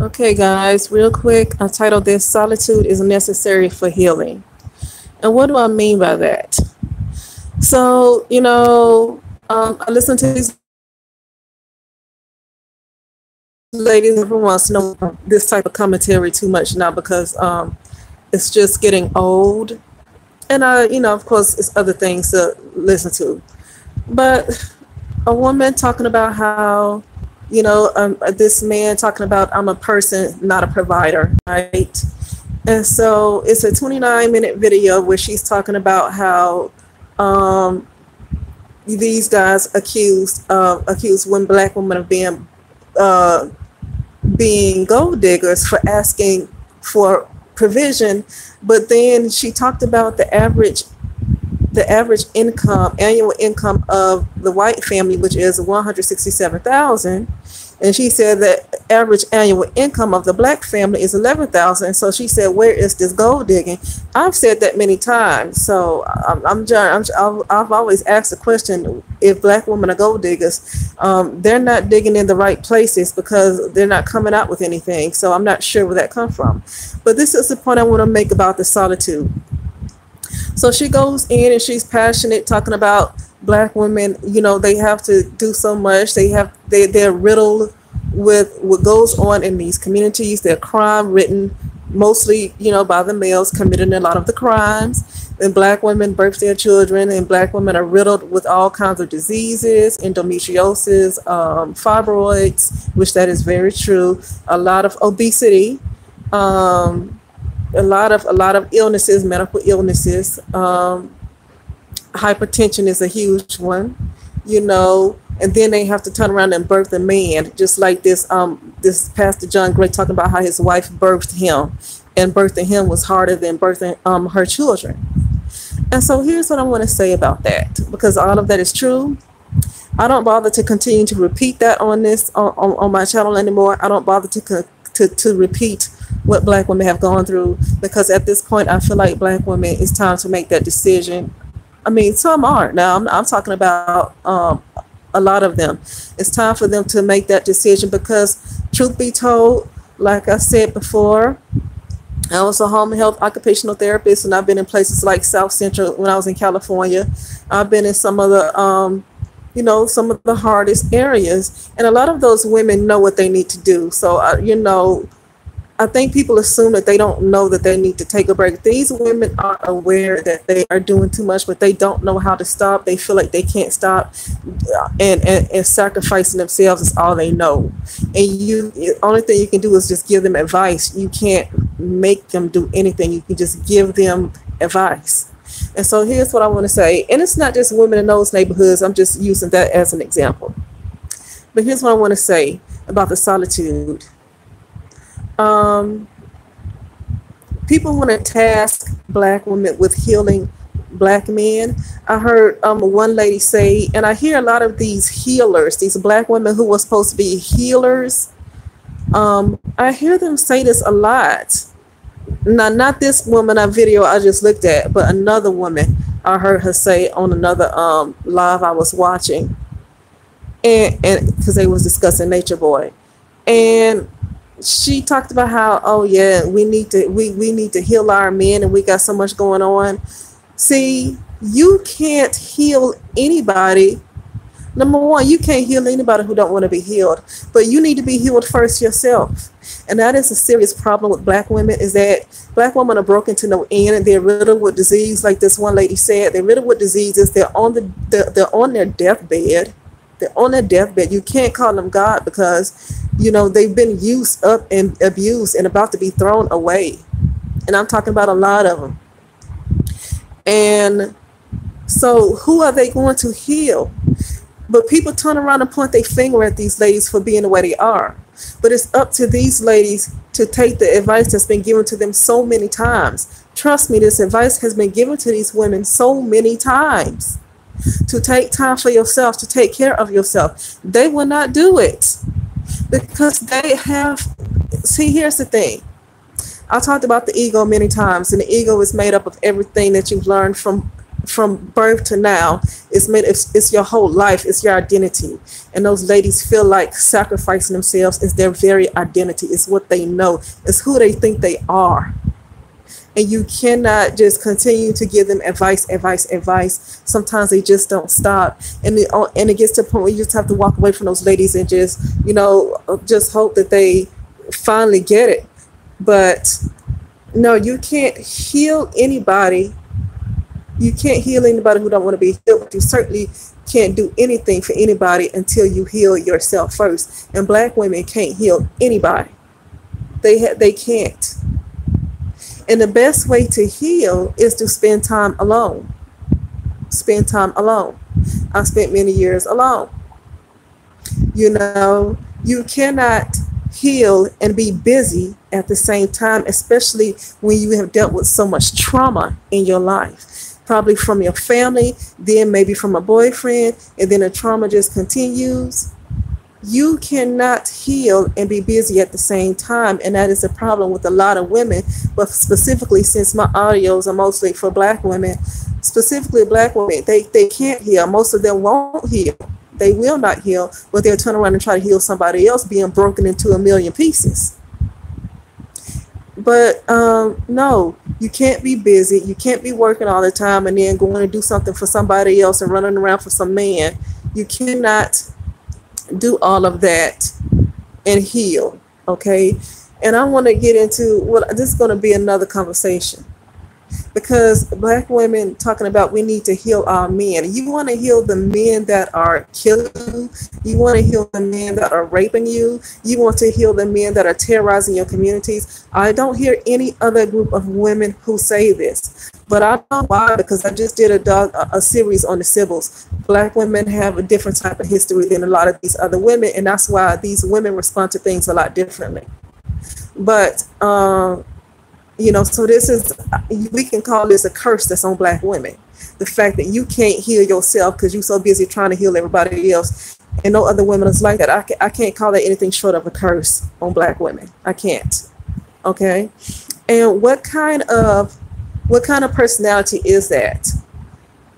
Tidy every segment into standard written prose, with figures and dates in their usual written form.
Okay, guys, real quick, I titled this Solitude is Necessary for Healing. And what do I mean by that? So, I listen to these ladies every once in a while, this type of commentary too much now because it's just getting old. And of course, it's other things to listen to. But a woman talking about how, this man talking about I'm a person, not a provider, right? And so it's a 29-minute video where she's talking about how these guys accused one black woman of being gold diggers for asking for provision, but then she talked about the average annual income of the white family, which is 167,000, and she said that average annual income of the black family is 11,000. So she said, where is this gold digging? I've said that many times. So I've always asked the question: if black women are gold diggers, they're not digging in the right places because they're not coming out with anything. So I'm not sure where that comes from. But this is the point I want to make about the solitude. So she goes in and she's passionate, talking about black women. They have to do so much. They're riddled with what goes on in these communities. They're crime ridden, mostly, by the males committing a lot of the crimes. And black women birth their children, and black women are riddled with all kinds of diseases, endometriosis, fibroids, which that is very true. A lot of obesity. A lot of illnesses, medical illnesses. Hypertension is a huge one, and then they have to turn around and birth a man, just like this Pastor John Gray talking about how his wife birthed him, and birthing him was harder than birthing her children. And so here's what I want to say about that, because all of that is true. I don't bother to continue to repeat that on my channel anymore. I don't bother to repeat what black women have gone through, because at this point I feel like black women, it's time to make that decision. I mean, some aren't. Now I'm talking about a lot of them. It's time for them to make that decision, because truth be told, like I said before, I was a home health occupational therapist, and I've been in places like South Central when I was in California. I've been in some of the some of the hardest areas, and a lot of those women know what they need to do. So I think people assume that they don't know that they need to take a break. These women are aware that they are doing too much, but they don't know how to stop. They feel like they can't stop, and sacrificing themselves is all they know. And the only thing you can do is just give them advice. You can't make them do anything. You can just give them advice. And so here's what I want to say. And it's not just women in those neighborhoods. I'm just using that as an example. But here's what I want to say about the solitude. People want to task black women with healing black men. I heard one lady say, and I hear a lot of these healers, these black women who were supposed to be healers, I hear them say this a lot. Now, not this woman on video I just looked at, but another woman I heard her say on another live I was watching, and because they was discussing Nature Boy, and she talked about how, oh yeah, we need to heal our men, and we got so much going on. See, you can't heal anybody. Number one, you can't heal anybody who don't want to be healed, but you need to be healed first yourself. And that is a serious problem with black women, is that black women are broken to no end, and they're riddled with disease. Like this one lady said, they're riddled with diseases. They're on their deathbed. They're on their deathbed. You can't call them God, because they've been used up and abused and about to be thrown away. And I'm talking about a lot of them. And so who are they going to heal? But people turn around and point their finger at these ladies for being the way they are. But it's up to these ladies to take the advice that's been given to them so many times. Trust me, this advice has been given to these women so many times. To take time for yourself, to take care of yourself. They will not do it, because they have, see, here's the thing. I talked about the ego many times, and the ego is made up of everything that you've learned from from birth to now, it's your whole life, it's your identity. And those ladies feel like sacrificing themselves is their very identity, it's what they know, it's who they think they are. And you cannot just continue to give them advice. Sometimes they just don't stop, and it gets to a point where you just have to walk away from those ladies and just, just hope that they finally get it. But no, you can't heal anybody. You can't heal anybody who don't want to be healed, but you certainly can't do anything for anybody until you heal yourself first. And Black women can't heal anybody. They can't. And the best way to heal is to spend time alone. Spend time alone. I spent many years alone. You cannot heal and be busy at the same time, especially when you have dealt with so much trauma in your life. Probably from your family, then maybe from a boyfriend, and then the trauma just continues. You cannot heal and be busy at the same time, and that is a problem with a lot of women, but specifically since my audios are mostly for Black women, specifically Black women, they can't heal. Most of them won't heal. They will not heal, but they'll turn around and try to heal somebody else being broken into a million pieces. But no, you can't be busy. You can't be working all the time and then going to do something for somebody else and running around for some man. You cannot do all of that and heal, okay? And I want to get into, this is going to be another conversation, because Black women talking about we need to heal our men. You want to heal the men that are killing you. You want to heal the men that are raping you. You want to heal the men that are terrorizing your communities. I don't hear any other group of women who say this, but I know why, because I just did a series on the Sibyls. Black women have a different type of history than a lot of these other women, and that's why these women respond to things a lot differently. But so this is, we can call this a curse that's on Black women. The fact that you can't heal yourself because you're so busy trying to heal everybody else, and no other women is like that. I can't call that anything short of a curse on Black women. I can't. Okay. And what kind of personality is that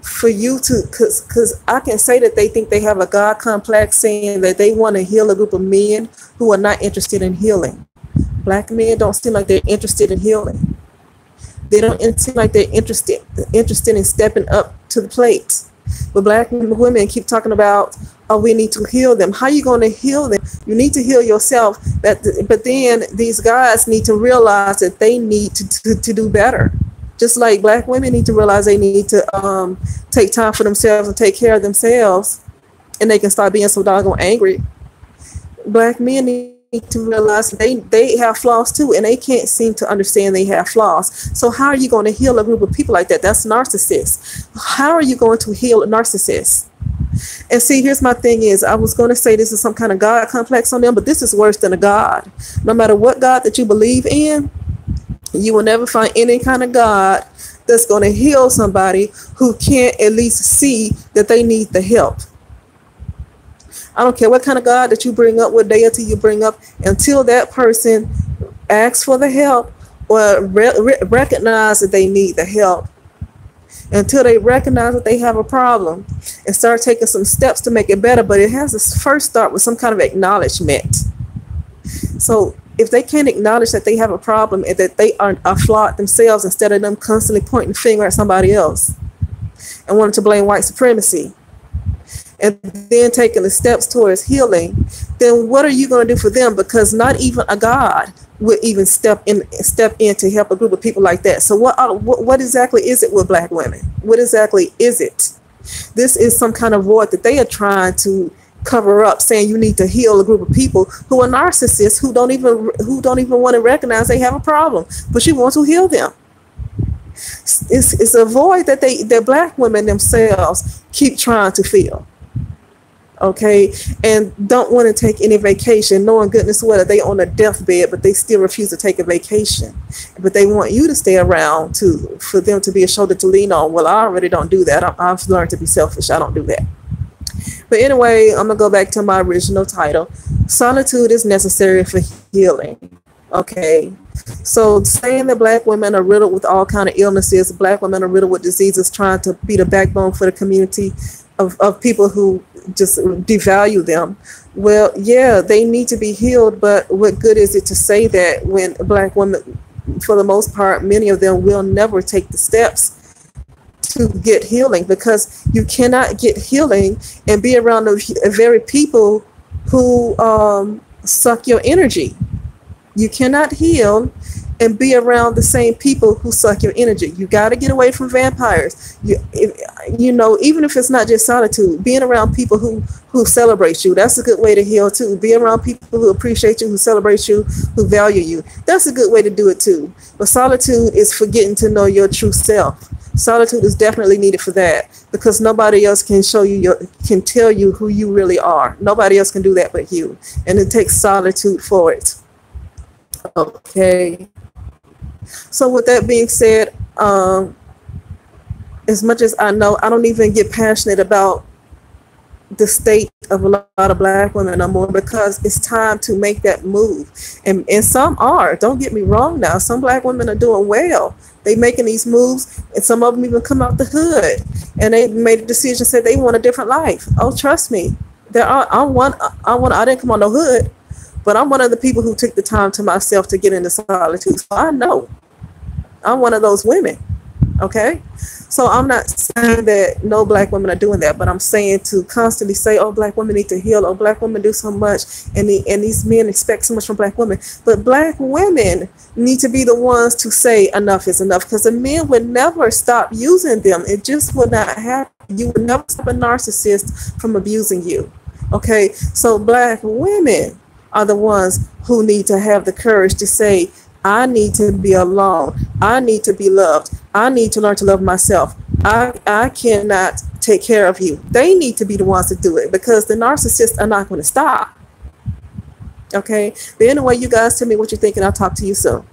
for you to, because I can say that they think they have a God complex, saying that they want to heal a group of men who are not interested in healing. Black men don't seem like they're interested in healing. They don't seem like they're interested in stepping up to the plate. But Black women keep talking about, oh, we need to heal them. How are you going to heal them? You need to heal yourself. But then these guys need to realize that they need to do better. Just like Black women need to realize they need to take time for themselves and take care of themselves, and they can start being so doggone angry. Black men need to realize they have flaws too, and they can't seem to understand they have flaws. So how are you going to heal a group of people like that? That's narcissists. How are you going to heal a narcissist? And see, here's my thing is, I was going to say this is some kind of God complex on them, but this is worse than a God. No matter what God that you believe in, you will never find any kind of God that's going to heal somebody who can't at least see that they need the help. I don't care what kind of God that you bring up, what deity you bring up, until that person asks for the help or recognize that they need the help, until they recognize that they have a problem and start taking some steps to make it better. But it has to first start with some kind of acknowledgement. So if they can't acknowledge that they have a problem and that they are flawed themselves, instead of them constantly pointing the finger at somebody else and wanting to blame white supremacy, and then taking the steps towards healing, then what are you going to do for them? Because not even a God would even step in to help a group of people like that. So what exactly is it with Black women? What exactly is it? This is some kind of void that they are trying to cover up, saying you need to heal a group of people who are narcissists, who don't even want to recognize they have a problem, but you want to heal them. It's a void that Black women themselves keep trying to fill. Okay, and don't want to take any vacation, knowing goodness well that they on a deathbed, but they still refuse to take a vacation. But they want you to stay around for them to be a shoulder to lean on. Well, I already don't do that. I've learned to be selfish. I don't do that. But anyway, I'm gonna go back to my original title. Solitude is necessary for healing. Okay, So saying that black women are riddled with all kind of illnesses, black women are riddled with diseases, trying to be the backbone for the community of people who just devalue them. Well, yeah, they need to be healed, but what good is it to say that when black women, for the most part, many of them will never take the steps to get healing, because you cannot get healing and be around the very people who suck your energy. You cannot heal and be around the same people who suck your energy. You got to get away from vampires. You know, even if it's not just solitude, being around people who celebrate you, that's a good way to heal too. Being around people who appreciate you, who celebrate you, who value you, that's a good way to do it too. But solitude is for getting to know your true self. Solitude is definitely needed for that, because nobody else can show you can tell you who you really are. Nobody else can do that but you, and it takes solitude for it. Okay. So with that being said, as much as I know, I don't even get passionate about the state of a lot of black women no more, because it's time to make that move. And some are, don't get me wrong now, some black women are doing well. They making these moves, and some of them even come out the hood, and they made a decision, said they want a different life. Oh, trust me, I didn't come on the hood, but I'm one of the people who took the time to myself to get into solitude. So I know I'm one of those women. Okay. So I'm not saying that no black women are doing that, but I'm saying to constantly say, oh, black women need to heal. Oh, black women do so much. And these men expect so much from black women. But black women need to be the ones to say enough is enough, because the men would never stop using them. It just would not happen. You would never stop a narcissist from abusing you. Okay. So black women are the ones who need to have the courage to say, I need to be alone. I need to be loved. I need to learn to love myself. I cannot take care of you. They need to be the ones to do it, because the narcissists are not going to stop. Okay. But anyway, you guys tell me what you think, and I'll talk to you soon.